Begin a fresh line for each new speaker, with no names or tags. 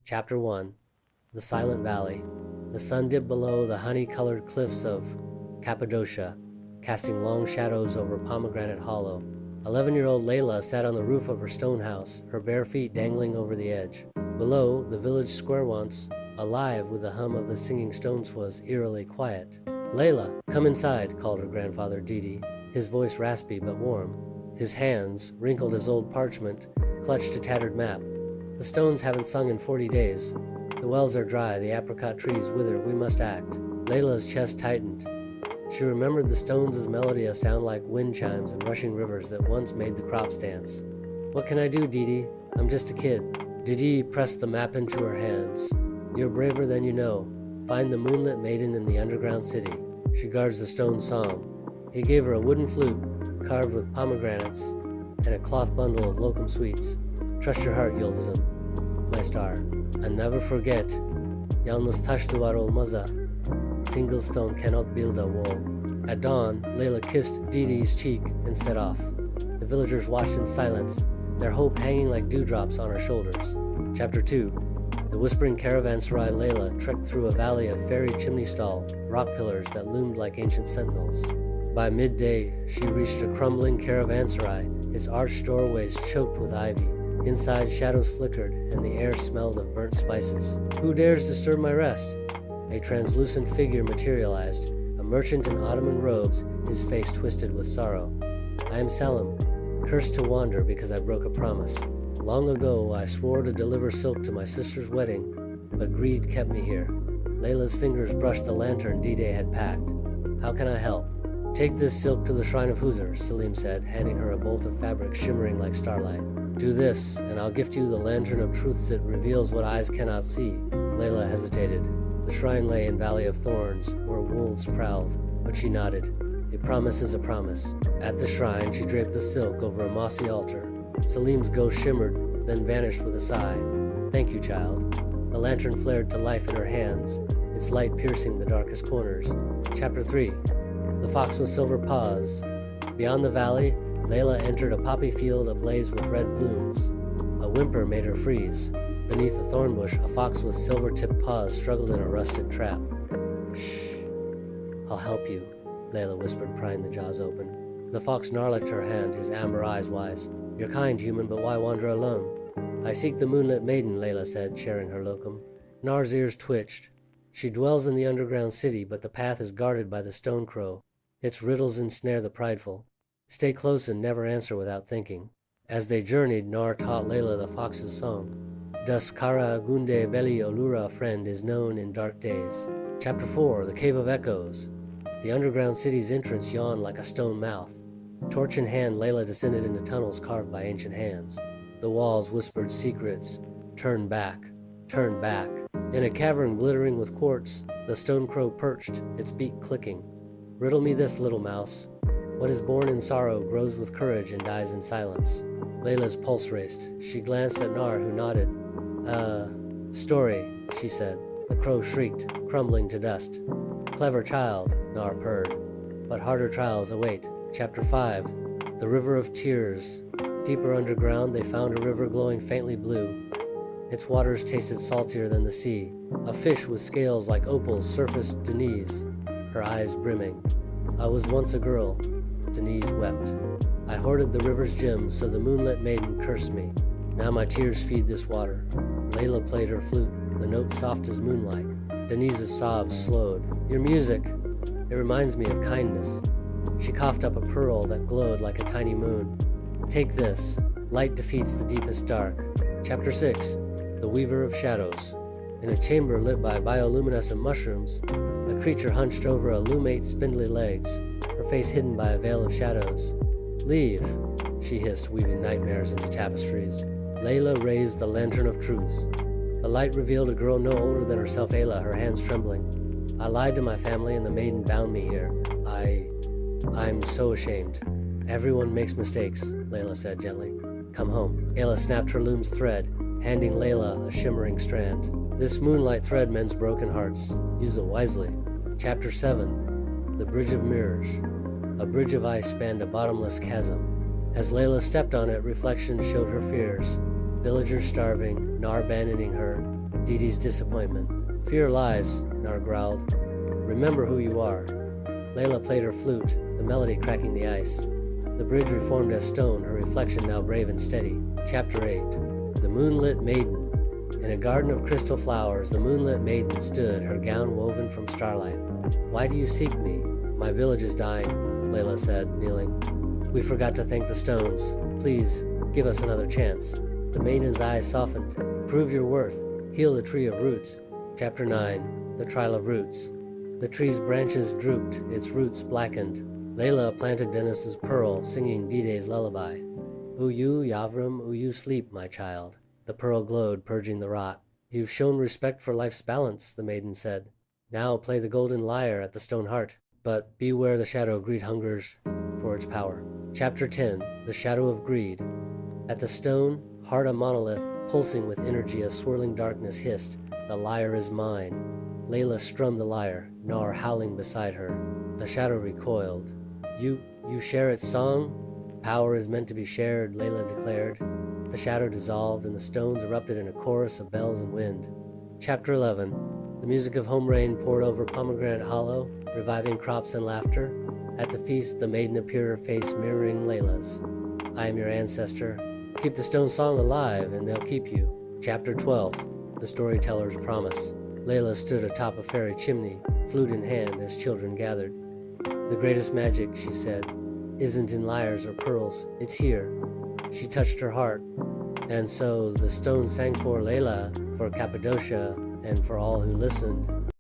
Chapter 1. The Silent Valley. The sun dipped below the honey-colored cliffs of Cappadocia, casting long shadows over Pomegranate Hollow. 11-year-old Leyla sat on the roof of her stone house, her bare feet dangling over the edge. Below, the village square once alive with the hum of the singing stones was eerily quiet. "Leyla, come inside," called her grandfather Didi, his voice raspy but warm. His hands, wrinkled as old parchment, clutched a tattered map. "The stones haven't sung in 40 days. The wells are dry, the apricot trees wither, we must act." Layla's chest tightened. She remembered the stones' melody, a sound like wind chimes and rushing rivers that once made the crops dance. "What can I do, Didi? I'm just a kid." Didi pressed the map into her hands. "You're braver than you know. Find the Moonlit Maiden in the underground city. She guards the stone song." He gave her a wooden flute, carved with pomegranates, and a cloth bundle of locum sweets. "Trust your heart, Yıldızım, my star, and never forget, yalnız taş duvar olmaz. Single stone cannot build a wall." At dawn, Leyla kissed Didi's cheek and set off. The villagers watched in silence, their hope hanging like dewdrops on her shoulders. Chapter 2. The whispering caravanserai. Leyla trekked through a valley of fairy chimney stall, rock pillars that loomed like ancient sentinels. By midday, she reached a crumbling caravanserai, its arched doorways choked with ivy. Inside, shadows flickered, and the air smelled of burnt spices. "Who dares disturb my rest?" A translucent figure materialized, a merchant in Ottoman robes, his face twisted with sorrow. "I am Selim, cursed to wander because I broke a promise. Long ago, I swore to deliver silk to my sister's wedding, but greed kept me here." Layla's fingers brushed the lantern Didi had packed. "How can I help?" "Take this silk to the shrine of Huzur," Selim said, handing her a bolt of fabric shimmering like starlight. "Do this, and I'll gift you the lantern of truths. It reveals what eyes cannot see." Leyla hesitated. The shrine lay in Valley of Thorns, where wolves prowled, but she nodded. "A promise is a promise." At the shrine, she draped the silk over a mossy altar. Selim's ghost shimmered, then vanished with a sigh. "Thank you, child." The lantern flared to life in her hands, its light piercing the darkest corners. Chapter 3. The Fox with Silver Paws. Beyond the valley, Leyla entered a poppy field ablaze with red blooms. A whimper made her freeze. Beneath a thorn bush, a fox with silver-tipped paws struggled in a rusted trap. "Shh, I'll help you," Leyla whispered, prying the jaws open. The fox gnarlicked her hand, his amber eyes wise. "You're kind, human, but why wander alone?" "I seek the Moonlit Maiden," Leyla said, sharing her locum. Nar's ears twitched. "She dwells in the underground city, but the path is guarded by the stone crow. Its riddles ensnare the prideful. Stay close and never answer without thinking." As they journeyed, Nar taught Leyla the fox's song. "Das kara gunde belly olura, friend, is known in dark days." Chapter 4. The Cave of Echoes. The underground city's entrance yawned like a stone mouth. Torch in hand, Leyla descended into tunnels carved by ancient hands. The walls whispered secrets. "Turn back, turn back." In a cavern glittering with quartz, the stone crow perched, its beak clicking. "Riddle me this, little mouse. What is born in sorrow grows with courage and dies in silence." Layla's pulse raced. She glanced at Nar, who nodded. Story," she said. The crow shrieked, crumbling to dust. "Clever child," Nar purred. "But harder trials await." Chapter 5. The River of Tears. Deeper underground, they found a river glowing faintly blue. Its waters tasted saltier than the sea. A fish with scales like opals surfaced Denise, her eyes brimming. "I was once a girl," Denise wept. "I hoarded the river's gems, so the Moonlit Maiden cursed me. Now my tears feed this water." Leyla played her flute, the note soft as moonlight. Denise's sobs slowed. "Your music, it reminds me of kindness." She coughed up a pearl that glowed like a tiny moon. "Take this. Light defeats the deepest dark." Chapter 6. The Weaver of Shadows. In a chamber lit by bioluminescent mushrooms, a creature hunched over a lumate's spindly legs, her face hidden by a veil of shadows. "Leave," she hissed, weaving nightmares into tapestries. Leyla raised the lantern of truths. The light revealed a girl no older than herself, Ayla, her hands trembling. "I lied to my family and the maiden bound me here. I'm so ashamed." "Everyone makes mistakes," Leyla said gently. "Come home." Ayla snapped her loom's thread, handing Leyla a shimmering strand. "This moonlight thread mends broken hearts. Use it wisely." Chapter 7. The Bridge of Mirrors. A bridge of ice spanned a bottomless chasm. As Leyla stepped on it, reflection showed her fears. Villagers starving, Nar abandoning her, Didi's disappointment. Fear lies, Nar growled. Remember who you are. Leyla played her flute, the melody cracking the ice. The bridge reformed as stone, her reflection now brave and steady. Chapter 8. The Moonlit Maiden. In a garden of crystal flowers, the Moonlit Maiden stood, her gown woven from starlight. Why do you seek me? My village is dying, Leyla said, kneeling. We forgot to thank the stones. Please, give us another chance. The maiden's eyes softened. Prove your worth. Heal the tree of roots. Chapter 9. The Trial of Roots. The tree's branches drooped, its roots blackened. Leyla planted Dennis's pearl, singing Dide's lullaby. Uyu, Yavrum, Uyu, sleep, my child. The pearl glowed, purging the rot. You've shown respect for life's balance, the maiden said. Now play the golden lyre at the stone heart. But beware the shadow greed hungers for its power. Chapter 10. The Shadow of Greed. At the stone, heart a monolith, pulsing with energy, a swirling darkness hissed. The lyre is mine. Leyla strummed the lyre, Nar howling beside her. The shadow recoiled. You share its song? Power is meant to be shared, Leyla declared. The shadow dissolved, and the stones erupted in a chorus of bells and wind. Chapter 11. The music of home rain poured over Pomegranate Hollow, reviving crops and laughter. At the feast, the maiden appeared, her face mirroring Leyla's. I am your ancestor. Keep the stone song alive, and they'll keep you. Chapter 12. The Storyteller's Promise. Leyla stood atop a fairy chimney, flute in hand, as children gathered. The greatest magic, she said, isn't in lyres or pearls, it's here. She touched her heart, and so the stone sang for Leyla, for Cappadocia, and for all who listened.